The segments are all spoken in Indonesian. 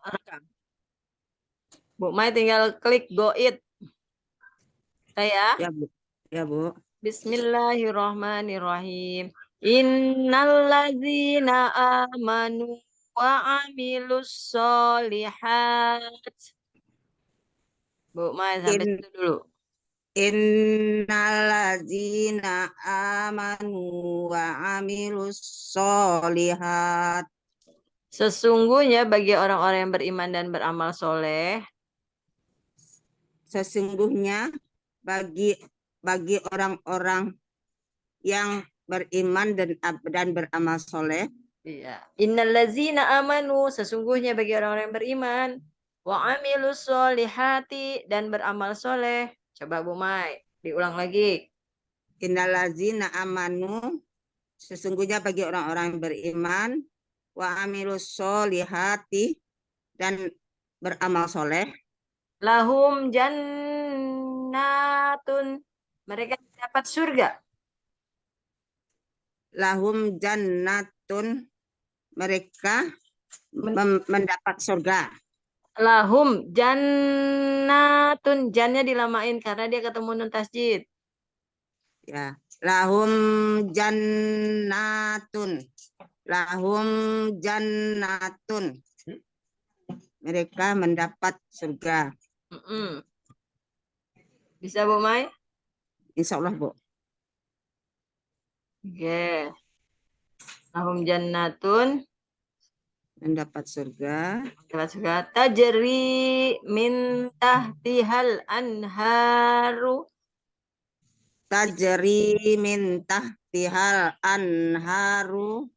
Rekam. Bu Mai tinggal klik go it. Ya. Ya, Bu. Ya, Bu. Bismillahirrahmanirrahim. Innalladzina amanu wa amilus solihat. Bu Mai sampai situ dulu. Innalladzina amanu wa amilus solihat. Sesungguhnya bagi orang-orang yang beriman dan beramal soleh. Sesungguhnya bagi orang-orang yang beriman dan beramal soleh. Iya. Innallazina amanu, sesungguhnya bagi orang-orang yang beriman, wa amilus solihati, dan beramal soleh. Coba Bu Mai, diulang lagi. Innallazina amanu, sesungguhnya bagi orang-orang yang beriman, wa amilus solihati, dan beramal soleh. Lahum jannatun, mereka dapat surga. Lahum jannatun, mereka mendapat surga. Lahum jannatun, jannya dilamain karena dia ketemu nun tasjid. Ya, lahum jannatun. Lahum jannatun. Mereka mendapat surga. Bisa Bu Mai? Insya Allah, Bu. Oke. Lahum jannatun, Mendapat surga. tajri min tahtihal anharu. Tajri min tahtihal anharu.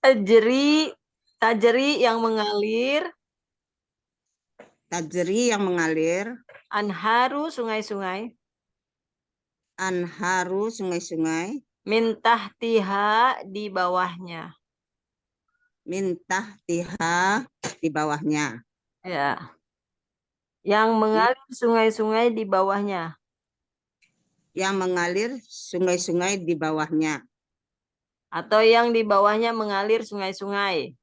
Tajri yang mengalir. Tajri yang mengalir. Anharu sungai-sungai. Anharu sungai-sungai. Min tahtiha di bawahnya. Min tahtiha di bawahnya. Ya. Yang mengalir sungai-sungai di bawahnya. Yang mengalir sungai-sungai di bawahnya. Atau yang di bawahnya mengalir sungai-sungai.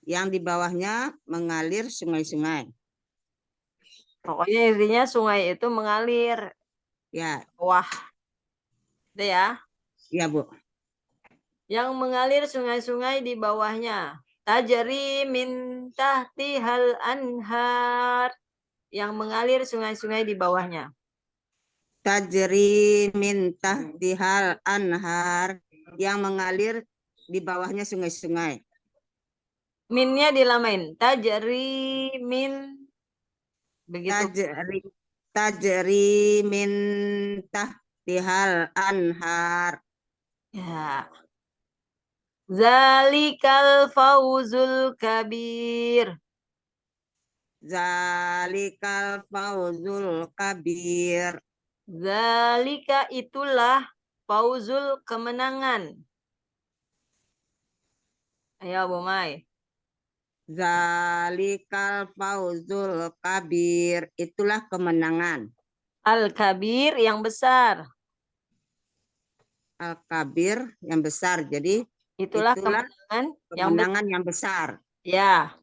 Yang di bawahnya mengalir sungai-sungai. Pokoknya intinya sungai itu mengalir. Ya. Wah. Itu ya. Ya, Bu. Yang mengalir sungai-sungai di bawahnya. Tajri min tahtihal anhar. Yang mengalir sungai-sungai di bawahnya. Tajri min tahtihal anhar. Yang mengalir di bawahnya sungai-sungai. Minnya dilamain. Tajri min. Begitu. Tajri min tahtihal anhar. Ya. Zalikal fauzul kabir. Zalikal fauzul kabir. Zalika itulah fauzul kemenangan. Ayo Bu Mai. Zalikal fauzul kabir. Itulah kemenangan. Al-kabir yang besar. Al-kabir yang besar. Jadi itulah kemenangan yang besar. Ya.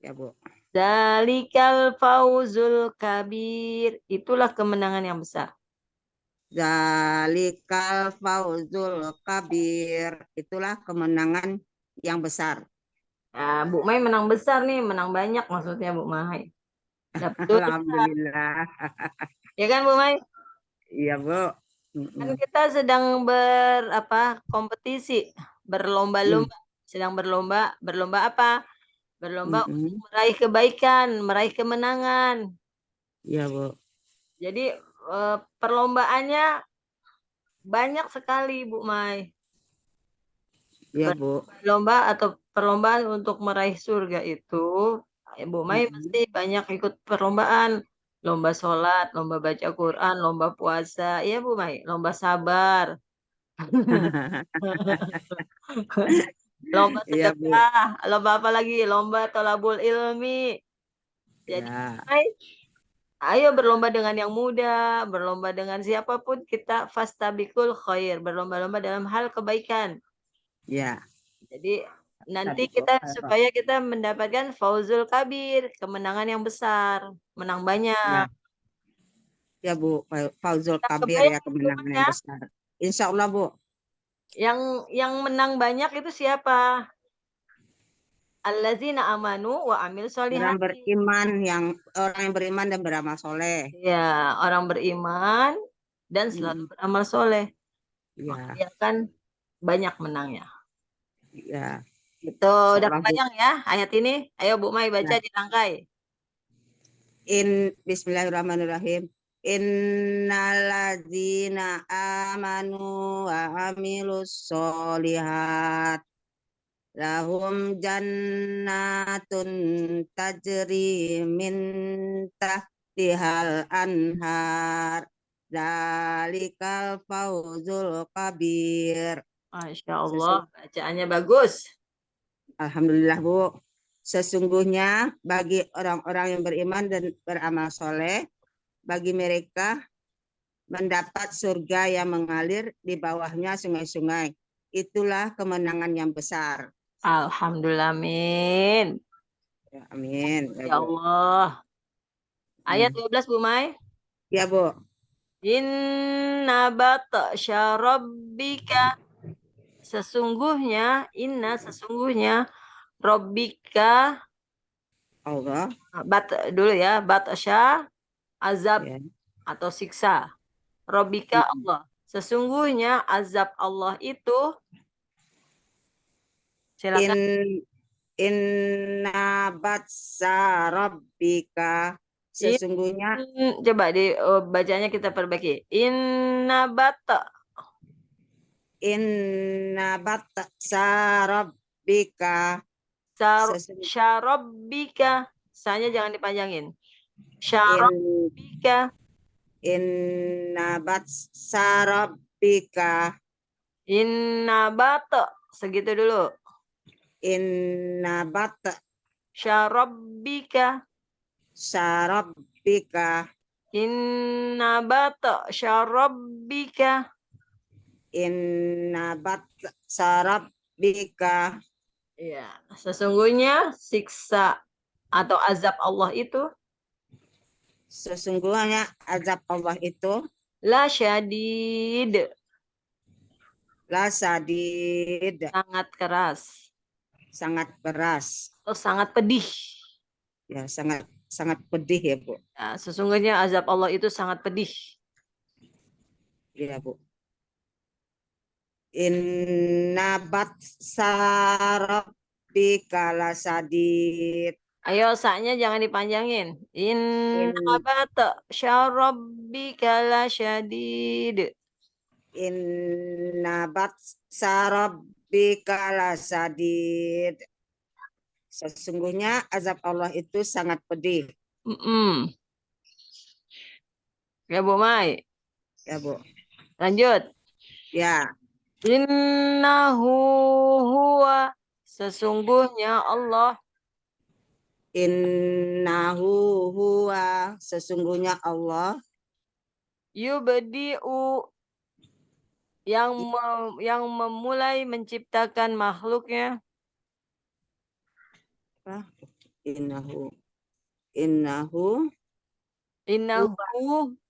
Ya, Bu. Zalikal fauzul kabir. Itulah kemenangan yang besar. Zalikal fauzul kabir. Itulah kemenangan yang besar. Nah, Bu Mai menang besar nih, menang banyak maksudnya Bu Mai. Alhamdulillah. Ya kan Bu Mai? Iya, Bu. Kan kita sedang kompetisi, berlomba-lomba, sedang berlomba apa? Berlomba untuk meraih kebaikan, meraih kemenangan. Iya, Bu. Jadi perlombaannya banyak sekali Bu Mai. Iya, Bu. Perlombaan untuk meraih surga itu, Bu Mai pasti banyak ikut perlombaan. Lomba sholat, lomba baca Quran, lomba puasa, ya Bu Mai, lomba sabar. Lomba sedekah, lomba apa lagi? Lomba tolabul ilmi. Jadi, ayo berlomba dengan yang muda, berlomba dengan siapapun, kita fastabikul khair, berlomba-lomba dalam hal kebaikan. Ya. Jadi nanti kita supaya kita mendapatkan fauzul kabir, kemenangan yang besar, menang banyak. Ya Bu, fauzul kabir ya, kemenangan yang besar. Insya Allah Bu. Yang menang banyak itu siapa? Allazina amanu wa amil Orang solihati. beriman, orang yang beriman dan beramal soleh. Ya, orang beriman dan selalu beramal soleh. Maka dia kan banyak menangnya. Ya. Itu udah kebayang ya ayat ini? Ayo Bu Mai baca dirangkai. Bismillahirrahmanirrahim. Innalladzina amanu wa amilus solihat lahum jannatun tajri min tahtihal anhar dalikal fauzul kabir. Masya Allah, bacaannya bagus. Alhamdulillah Bu. Sesungguhnya bagi orang-orang yang beriman dan beramal soleh, bagi mereka mendapat surga yang mengalir di bawahnya sungai-sungai. Itulah kemenangan yang besar. Alhamdulillah, amin. Ya, amin. Ya Allah. Ayat 12 Bu Mai. Ya Bu. Inna batasya rabbika. Sesungguhnya Rabbika Allah. Dulu ya, batasya azab Ya. atau siksa. Rabbika Allah. Sesungguhnya azab Allah itu silakan. Inna batsa rabbika. Sesungguhnya Coba bacanya kita perbaiki. Inna batsa rabbika. Syarabbika. Sanya jangan dipanjangin. Syarabbika. Inna batsa rabbika. Inna bata. Segitu dulu. Inna bata. Syarabbika. Syarabbika. Inna bata syarabbika. Inna bata syarabbika. Ya, sesungguhnya siksa atau azab Allah itu sesungguhnya azab Allah itu la syadid. La syadid. Sangat keras. Sangat keras. Atau sangat pedih. Ya, sangat pedih ya, Bu. Ya, sesungguhnya azab Allah itu sangat pedih. Iya, Bu. Inna batsa rabbika lasadid. Ayo, saknya jangan dipanjangin. Inna bata syarabbika lasyadid. Inna batsa rabbika lasadid. Sesungguhnya azab Allah itu sangat pedih. Ya, Bu Mai. Ya, Bu. Lanjut. Ya. Innahu huwa. Sesungguhnya Allah. Innahu huwa. Sesungguhnya Allah. Yubdi'u. Yang memulai menciptakan makhluknya. Innahu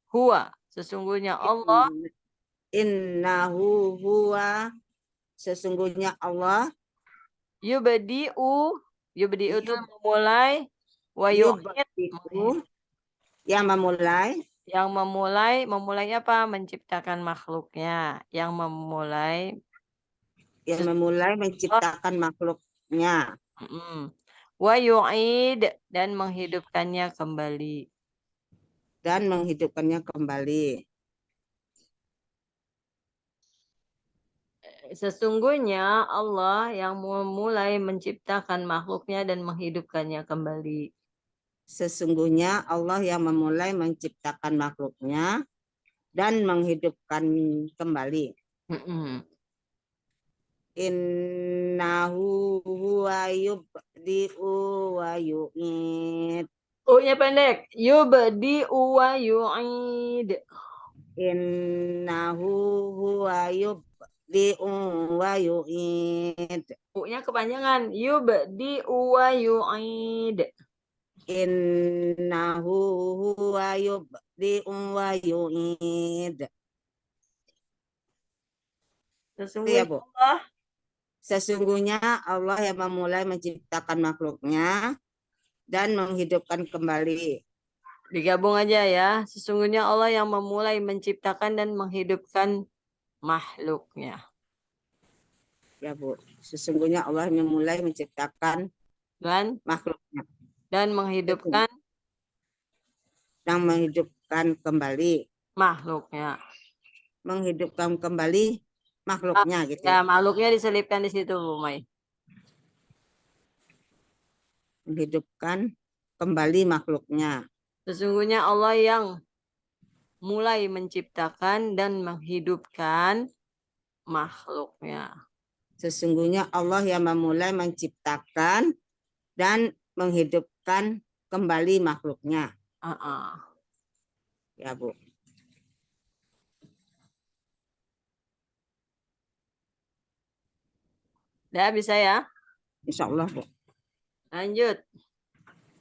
huwa. Sesungguhnya Allah. Innahu huwa. Sesungguhnya Allah. Yubdi'u itu memulai. Wa yu'id. Yang memulai. Memulai apa? Menciptakan makhluknya. Yang memulai menciptakan makhluknya. Wa yu'id. Dan menghidupkannya kembali. Sesungguhnya Allah yang memulai menciptakan makhluknya dan menghidupkannya kembali. Sesungguhnya Allah yang memulai menciptakan makhluknya dan menghidupkan kembali. Innahu huwa yubdi'u wa yu'id. U-nya pendek. Yubdi'u wa yu'id. Innahu huwa yubdi'u yubdi'u wa yu'id. U-nya kepanjangan. Yubdi'u wa yu'id. Innahu huwa yubdi'u wa yu'id. Itu ya, Sesungguhnya Bu. Allah. Sesungguhnya Allah yang memulai menciptakan makhluknya dan menghidupkan kembali. Digabung aja ya. Sesungguhnya Allah yang memulai menciptakan dan menghidupkan makhluknya. Ya, Bu. Sesungguhnya Allah yang memulai menciptakan makhluknya dan menghidupkan kembali. Makhluknya. Menghidupkan kembali makhluknya gitu. Ya, makhluknya diselipkan di situ, Bu Mai. Menghidupkan kembali makhluknya. Sesungguhnya Allah yang mulai menciptakan dan menghidupkan makhluknya. Sesungguhnya Allah yang memulai menciptakan dan menghidupkan kembali makhluknya. Ya, Bu. Udah bisa ya? Insya Allah, Bu. Lanjut.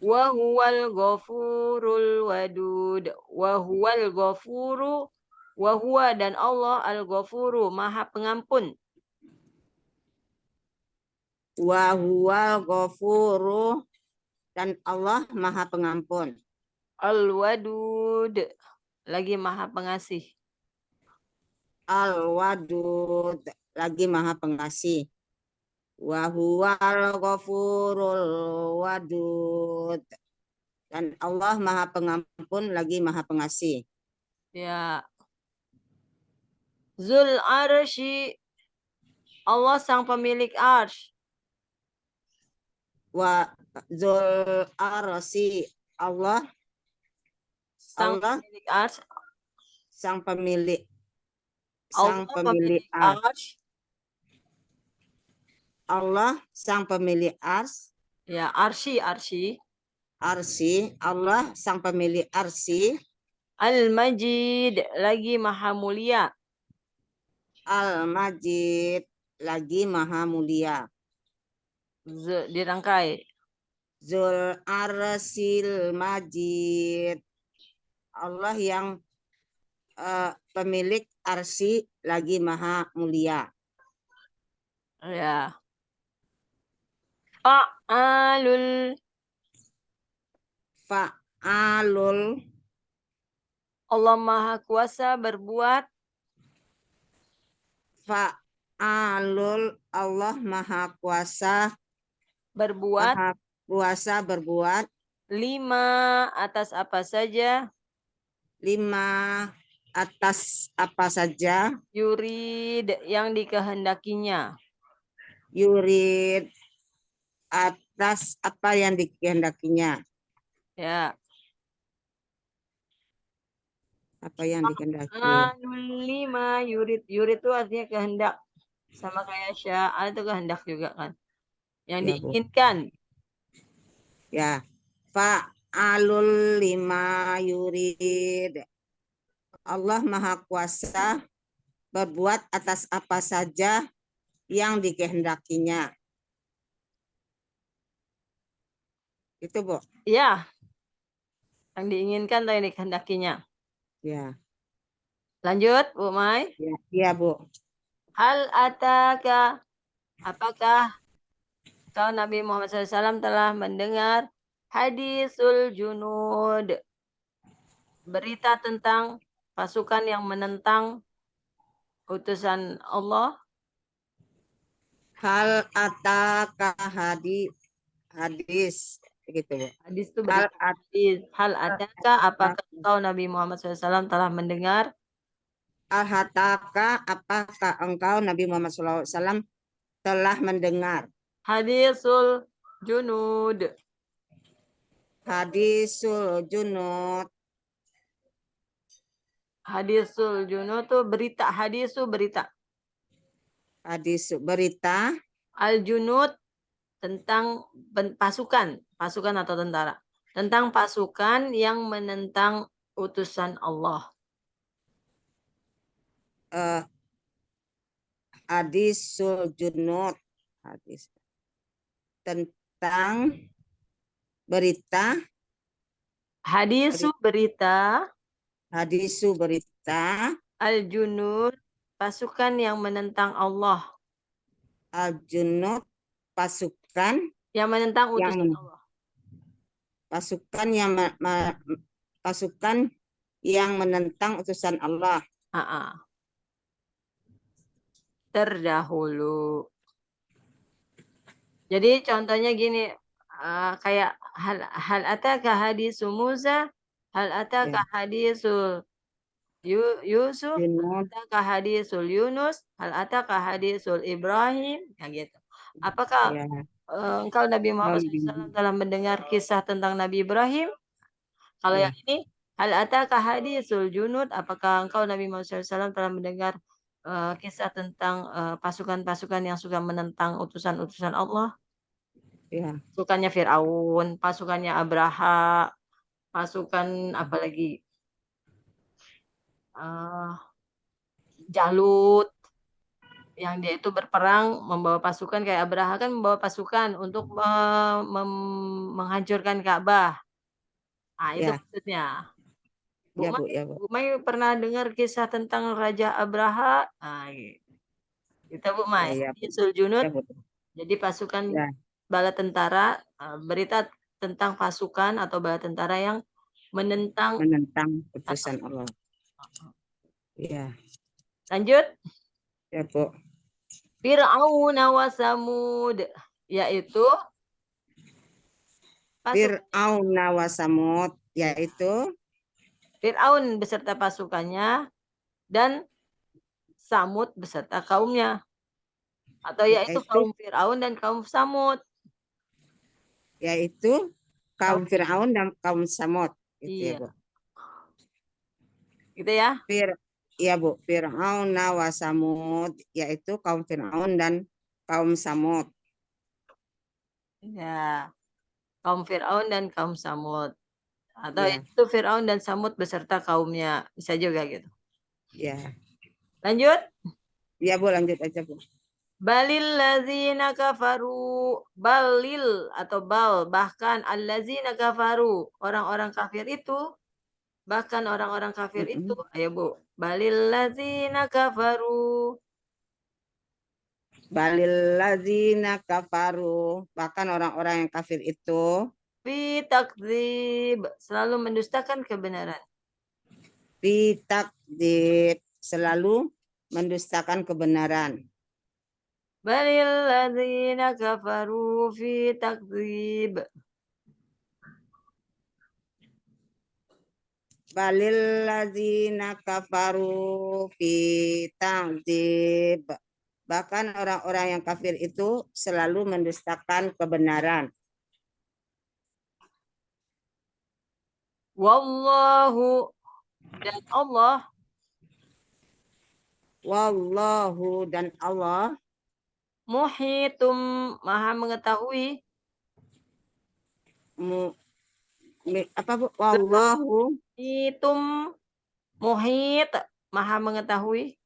Wa huwal ghafurul wadud. Wa huwal ghafuru. Wa huwa dan Allah al-ghafuru, Maha Pengampun. Wa huwal ghafuru dan Allah Maha Pengampun. Al-wadud, lagi Maha Pengasih. Al-wadud, lagi Maha Pengasih. Wa huwal ghafurul wadud. Dan Allah Maha Pengampun lagi Maha Pengasih. Ya. Zul arsy, Allah sang pemilik arsy. Wa zul arsy, Allah Sang pemilik arsy. Sang pemilik arsy. Allah sang pemilik arsy. Ya, arsy. Arsy, Allah sang pemilik arsy. Al-Majid, lagi Maha Mulia. Al-Majid, lagi Maha Mulia. Dirangkai. Zul arsil majid, Allah yang pemilik arsy lagi Maha Mulia. Ya. Fa'alul. Fa'alul, Allah Maha Kuasa berbuat. Fa'alul, Allah Maha Kuasa Berbuat. Maha Kuasa berbuat. 5 atas apa saja. 5 atas apa saja. Yurid, yang dikehendakinya. Yurid, atas apa yang dikehendakinya. Ya. Apa yang dikehendaki. 5 yurid. Yurid itu artinya kehendak. Sama kayak sya'a itu kehendak juga kan. Yang Ya, diinginkan. Ya. Fa'alul 5 yurid. Allah Maha Kuasa berbuat atas apa saja yang dikehendakinya. Itu, Bu. Ya. Yang diinginkan atau yang dikehendakinya. Ya. Lanjut, Bu Mai. Ya, ya, Bu. Hal ataka, apakah kau Nabi Muhammad SAW telah mendengar hadisul junud, berita tentang pasukan yang menentang utusan Allah? Hal ataka hadis begitu, Bu. Hadis itu berita. Hal ataka, apakah kau Nabi Muhammad SAW telah mendengar? Al-hataka, apakah engkau Nabi Muhammad SAW telah mendengar? Hadisul junud. Hadisul junud. Hadisul junud itu berita. Hadisu berita. Hadis berita. Al-junud tentang pasukan. Pasukan atau tentara. Tentang pasukan yang menentang utusan Allah. hadisul junud, hadis tentang berita, Hadisu berita, hadisu berita, al-junud pasukan yang menentang Allah, al-junud pasukan yang menentang yang utusan Allah. pasukan yang pasukan yang menentang utusan Allah. Terdahulu. Jadi contohnya gini, kayak hal ataka hadisu Musa, hal ataka hadisul Yusuf, hal ataka hadisul Yunus, hal ataka hadisul Ibrahim, ya gitu. Apakah engkau Nabi Muhammad SAW telah mendengar kisah tentang Nabi Ibrahim? Kalau yang ini, hal ataka hadisul Junud, apakah engkau Nabi Muhammad SAW telah mendengar kisah tentang pasukan-pasukan yang suka menentang utusan-utusan Allah? Pasukannya Fir'aun, pasukannya Abraha, pasukan apalagi Jalut, yang dia itu berperang membawa pasukan kayak Abraha kan membawa pasukan untuk menghancurkan Ka'bah. Itu maksudnya. Bu Mai pernah dengar kisah tentang Raja Abraha? Itu Bu Mai. Junud. Jadi pasukan bala tentara, berita tentang pasukan atau bala tentara yang menentang utusan Allah. Ya. Lanjut. Ya, Bu. Fir'aun wa Samud, yaitu Fir'aun wa Samud, yaitu Fir'aun beserta pasukannya dan Samud beserta kaumnya. Atau yaitu kaum Fir'aun dan kaum Samud. Yaitu kaum Fir'aun dan kaum Samud. Gitu ya, Bu. Gitu ya? Iya, Bu. Fir'aun wa Samud, yaitu kaum Fir'aun dan kaum Samud. Ya. Kaum Fir'aun dan kaum Samud. Atau itu Fir'aun dan Samud beserta kaumnya. Bisa juga gitu. Ya. Lanjut? Iya, Bu. Lanjut aja, Bu. Balil lazina kafaru, balil atau bal, bahkan allazina kafaru, orang-orang kafir itu, bahkan orang-orang kafir itu, ayo Bu, balil lazina kafaru, balil lazina kafaru, bahkan orang-orang yang kafir itu, fi takdzib, selalu mendustakan kebenaran, fi takdzib, selalu mendustakan kebenaran. Balil ladzina kafaru fi takdzib. Balil ladzina kafaru fi takdzib. Bahkan orang-orang yang kafir itu selalu mendustakan kebenaran. Wallahu, dan Allah, wallahu, dan Allah, muhitum, maha mengetahui, apa Bu? Wallahu muhitum, muhit, maha mengetahui.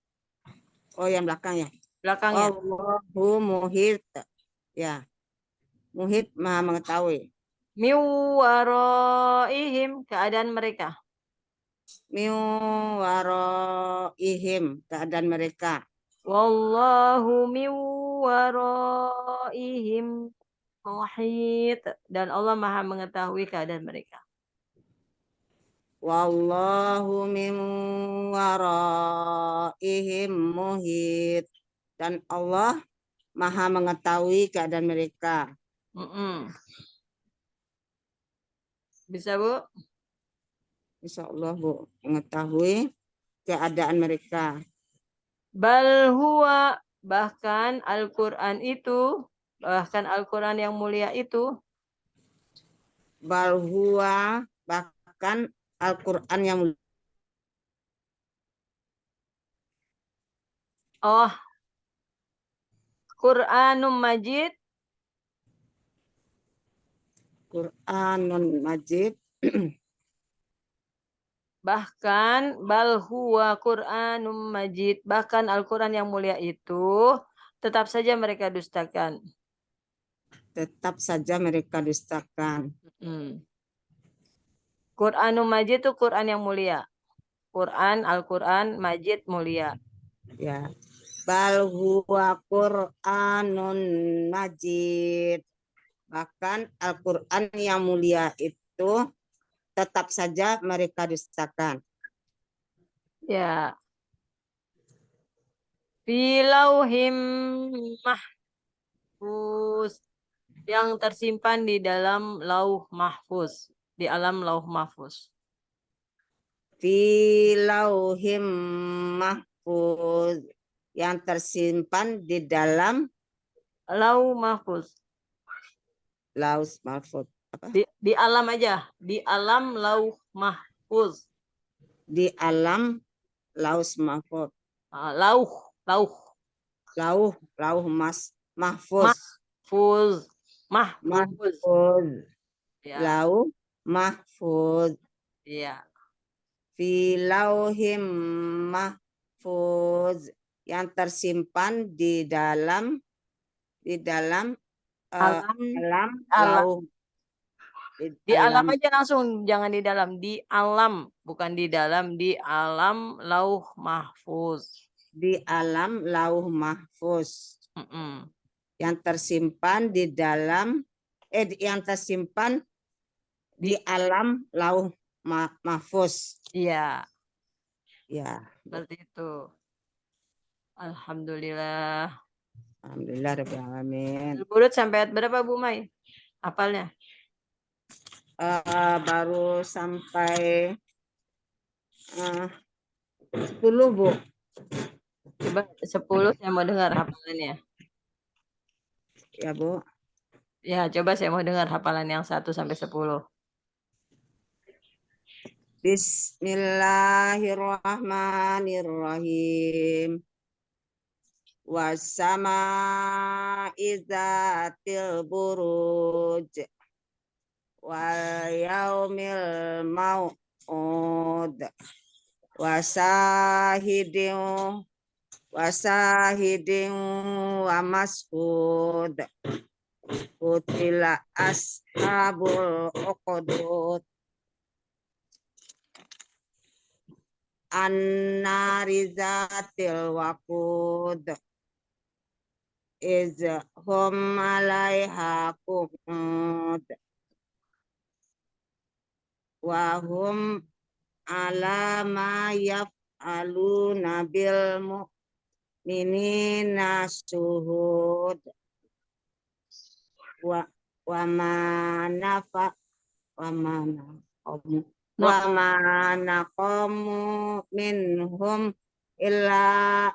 Oh, yang belakang ya. Belakangnya. Wallahu muhit. Ya. Muhit maha mengetahui. Miwaraihim, keadaan mereka. Miwaraihim, keadaan mereka. Wallahu miwaraihim muhit, dan Allah maha mengetahui keadaan mereka. Wallahu min waraihim muhit, dan Allah maha mengetahui keadaan mereka. Bisa Bu? Insya Allah Bu, mengetahui keadaan mereka. Bal huwa, bahkan Al-Quran itu, bahkan Al-Quran yang mulia itu, bal huwa, bahkan Al-Quran yang mulia. Oh, Quranum Majid, Quranun Majid, Bahkan bal huwa Qur'anum Majid, bahkan Al-Qur'an yang mulia itu tetap saja mereka dustakan. Tetap saja mereka dustakan. Qur'anum Majid itu Qur'an yang mulia. Qur'an, Al-Qur'an, Majid mulia. Ya. Bal huwa Qur'anun Majid. Bahkan Al-Qur'an yang mulia itu tetap saja mereka dustakan. Ya. Filauhim mahfuz, yang tersimpan di dalam lauh mahfuz, di alam lauh mahfuz. Fi lauhim mahfuz, yang tersimpan di dalam Lauh mahfuz. lauh mahfuz. Di alam aja, di alam lauh mahfuz. Di alam lauh mahfuz. Lauh, lauh. Lauh mahfuz. Mahfuz. Mahfuz. Mahfuz. Ya, Lauh mahfuz. iya. Fi lauhim mahfuz, yang tersimpan di dalam Alam, alam alam. lauh, Di alam aja langsung, jangan di dalam. Di alam, bukan di dalam. Di alam lauh mahfuz. di alam lauh mahfuz, Mm-mm. yang tersimpan di dalam yang tersimpan di alam lauh mahfuz. Iya, Ya, seperti itu. Alhamdulillah. alhamdulillah rabbil alamin. Urut sampai ayat berapa Bu Mai? Apalnya? Baru sampai 10, Bu. Coba 10 saya mau dengar hafalannya. Ya, Bu. Ya, coba saya mau dengar hafalan yang 1 sampai 10. Bismillahirrahmanirrahim. Wassama'i dzatil buruj wal yaumil mau'ud wasahidin wa mas'ud. Kutila ashabul uqudud annarizatil waqud iz hum alaiha qu'ud wa hum ala ma yaf'aluna bil mu'minina syuhud wa ma nafa wa ma naqamu wa ma naqamu minhum illa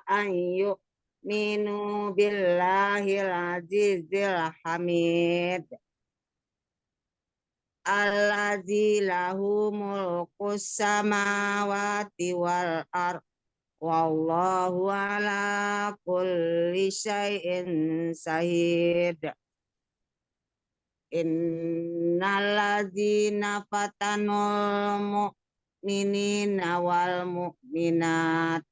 an yu'minu billahil azizil hamid allazi lahu mulkus samawati wal ard wallahu ala kulli syai'in syahid. Innalladzina fatanul mu'minina wal mu'minat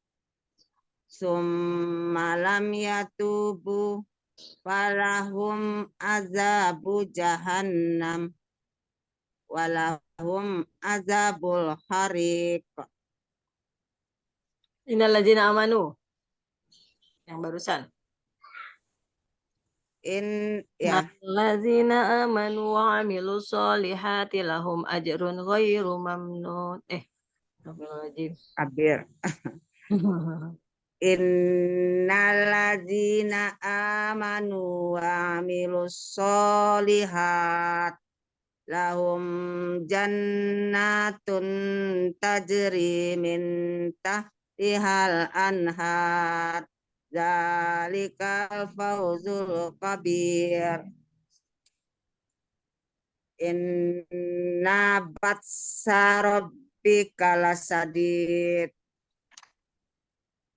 summa lam yatubu falahum azabu jahannam walahum azabul hariq. Innalladzina amanu. Yang barusan. Alladzina amanu wa amilu sholihati lahum ajrun ghairu mamnun. Abir. Innalladzina amanu wa amilus sholihat lahum jannatun tajri min tahtihal anhar zalikal fawzul kabir. Inna batsa rabbika lasadid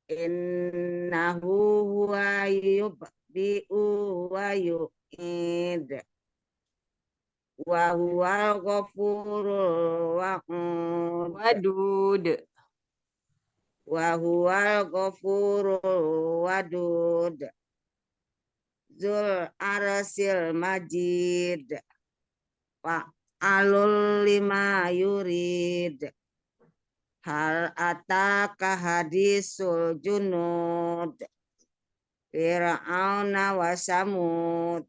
innahu huwa yubdi'u wa yu'id wa huwal ghafurul Wadud. wa huwal ghafurul wadud zul arsil majid wa alul lima yurid hal ataka hadisul junud fir'auna wa samud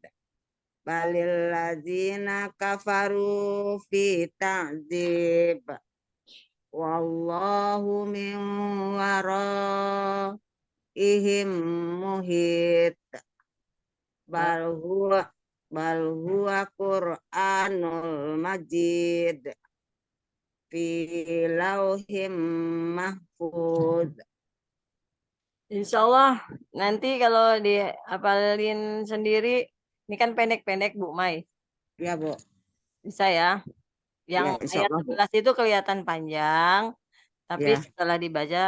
balil ladzina kafaru fi ta'dzib wallahu min waraihim muhit bal huwa Qur'anul Majid fi lauhim mahfuz. Insya Allah nanti kalau dihafalin sendiri, ini kan pendek-pendek Bu Mai. Ya Bu. Bisa ya. Yang Ya, insya ayat Allah, Bu. 11 itu kelihatan panjang, tapi Ya. setelah dibaca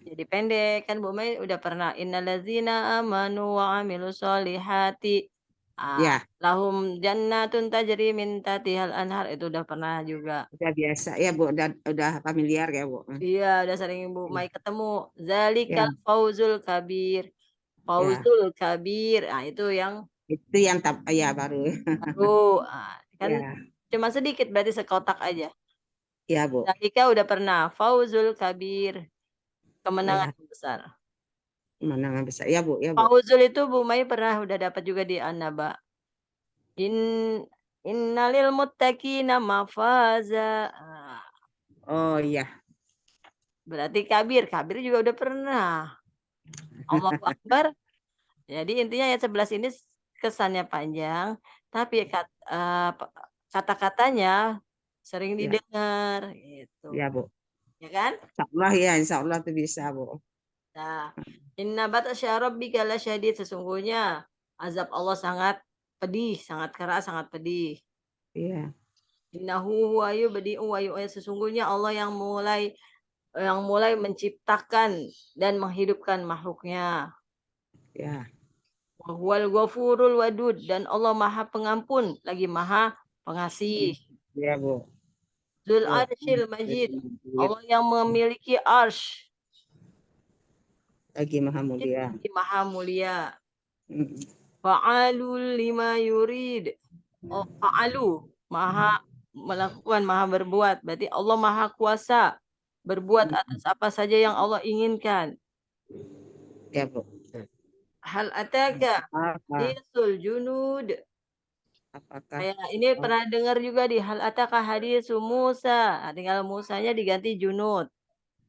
jadi pendek. Kan Bu Mai udah pernah. Innallazina amanu wa amilu solihati. Ya, Lahum jannatun tajri min tahtihal anhar. Itu udah pernah juga. udah biasa ya Bu, udah familiar ya Bu. Iya, udah sering Bu Mai ketemu. Ya, Zalikal fauzul kabir. ya. Fauzul kabir. Nah, itu yang Itu yang ya baru. baru. Kan Ya, cuma sedikit berarti sekotak aja. ya Bu. Zalika udah pernah. Fauzul kabir. Kemenangan Ya, yang besar. menangan besar. Ya Bu, ya Bu. Fauzul itu Bu Mai pernah udah dapat juga di An-Naba. In innalil muttaqina mafaza. Oh iya. Berarti kabir. Kabir juga udah pernah. Allahu Akbar. Jadi intinya ayat 11 ini kesannya panjang, tapi kata-katanya sering Ya, didengar gitu. ya Bu. Ya kan? Insya Allah tuh bisa Bu. Nah, inna batasya rabbika lasyadid, sesungguhnya azab Allah sangat pedih, sangat keras, sangat pedih. Iya, Innahu huwa yubdi'u wa yu'id, sesungguhnya Allah yang mulai menciptakan dan menghidupkan makhluknya. ya, Wa huwal ghafurul wadud, dan Allah Maha Pengampun lagi Maha Pengasih. ya Bu. Dzul Tuh. arsyil majid, Allah yang memiliki arsy, Lagi maha mulia. Maha Mulia. Mm. Fa'alul lima yurid. Oh, fa'alu, Maha melakukan, Maha berbuat. Berarti Allah Maha Kuasa berbuat atas apa saja yang Allah inginkan. Ya Bu. Hal ataka Apa? hadisul junud. Apakah? Kayak ini Oh, pernah dengar juga di hal ataka hadisu Musa. Nah, tinggal Musanya diganti junud.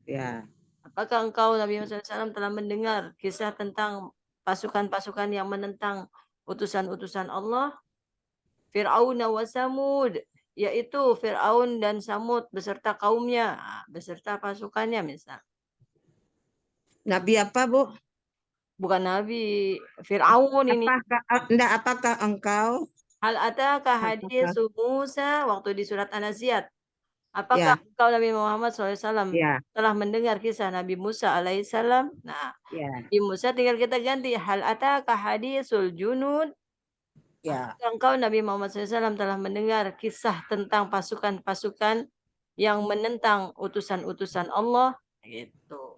ya, Apakah engkau Nabi Muhammad SAW telah mendengar kisah tentang pasukan-pasukan yang menentang utusan-utusan Allah? Fir'aun wa Samud, yaitu Fir'aun dan Samud beserta kaumnya, beserta pasukannya misal. Nabi apa Bu? Bukan Nabi, Fir'aun ini. Apakah engkau? Hal ataka Apakah? hadisu Musa, waktu di surat An-Naziat. Apakah Ya, engkau Nabi Muhammad SAW ya, telah mendengar kisah Nabi Musa alaihissalam? Nah, ya, di Musa tinggal kita ganti hal ataka hadisul junud. ya, Apakah engkau Nabi Muhammad SAW telah mendengar kisah tentang pasukan-pasukan yang menentang utusan-utusan Allah? Gitu.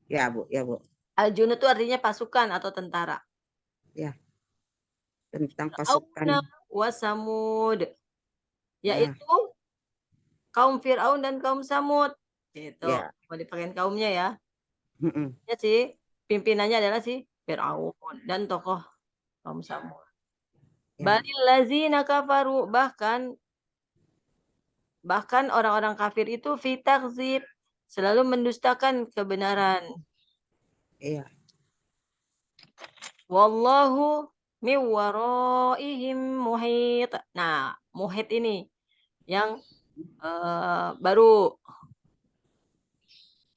ya Bu, ya Bu. Al-junud itu artinya pasukan atau tentara. Ya, tentang Fir'auna pasukan. wa Samud, Ya, yaitu kaum Fir'aun dan kaum Samud. Gitu. ya, Mau dipakai kaumnya ya. mm-mm, Ya sih, pimpinannya adalah si Fir'aun dan tokoh kaum Samud. ya, Balil lazina kafaru, bahkan orang-orang kafir itu fitakzib, selalu mendustakan kebenaran. iya, Wallahu min waraihim muhit. Nah, muhit ini yang baru.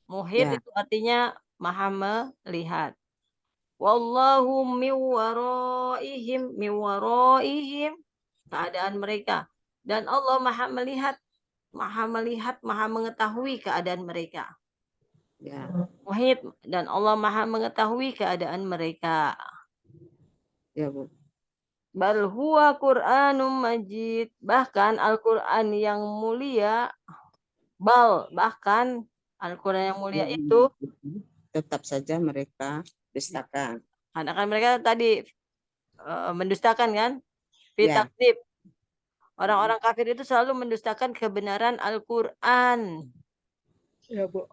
Muhit ya, itu artinya maha melihat. Wallahu min waraihim, keadaan mereka. Dan Allah maha melihat, maha mengetahui keadaan mereka. ya, Muhit, dan Allah maha mengetahui keadaan mereka. ya Bu. Bal huwa Qur'anum Majid. Bahkan Al-Qur'an yang mulia, bahkan Al-Qur'an yang mulia itu, tetap saja mereka dustakan. karena kan mereka tadi mendustakan kan? Ya. Fitakdzib. Orang-orang kafir itu selalu mendustakan kebenaran Al-Qur'an. Ya, Bu.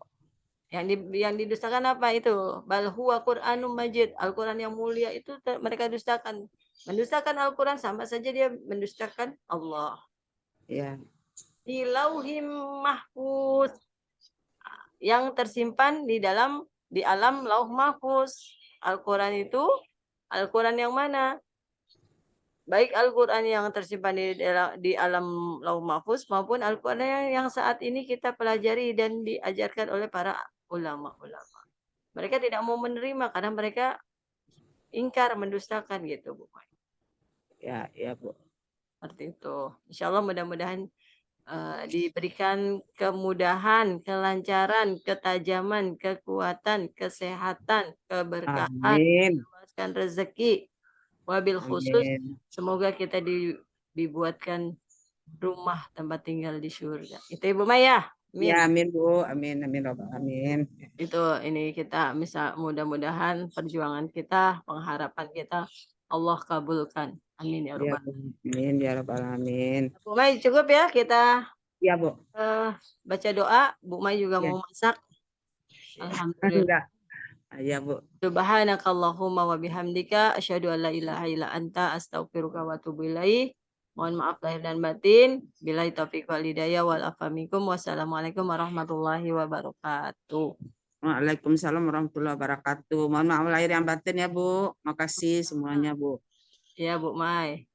Yang didustakan apa itu? Bal huwa Qur'anum Majid. Al-Qur'an yang mulia itu mereka dustakan. Mendustakan Al-Qur'an sama saja dia mendustakan Allah. Ya. Di Lauhim Mahfuz yang tersimpan di alam Lauh Mahfuz. Al-Qur'an itu Al-Qur'an yang mana? Baik Al-Qur'an yang tersimpan di alam Lauh Mahfuz maupun Al-Qur'an yang saat ini kita pelajari dan diajarkan oleh para ulama-ulama. Mereka tidak mau menerima karena mereka ingkar, mendustakan gitu, Bu. Ya, ya, Bu. Seperti itu. Insya Allah mudah-mudahan diberikan kemudahan, kelancaran, ketajaman, kekuatan, kesehatan, keberkahan, Amin. meluaskan rezeki. Wabil khusus, Amin. semoga kita dibuatkan rumah tempat tinggal di surga. Itu Ibu Maya. Amin. Ya, amin, Bu. Amin, amin, amin. Itu ini kita mudah-mudahan perjuangan kita, pengharapan kita Allah kabulkan. Amin ya Ya, rabbal Bu. Amin, ya rabbal alamin. Bu Mai cukup ya kita Ya, Bu. baca doa. Bu Mai juga Ya. mau masak. Alhamdulillah. Enggak. Ya, Bu. Subhanakallahumma wa bihamdika asyhadu an la ilaha illa anta astaghfiruka wa atubu ilaik. Mohon maaf lahir dan batin. Billahi taufiq wal hidayah wal afa minkum. Wassalamualaikum warahmatullahi wabarakatuh. Waalaikumsalam warahmatullahi wabarakatuh. Mohon maaf lahir yang batin ya, Bu. Makasih semuanya, Bu. Ya, Bu Mai.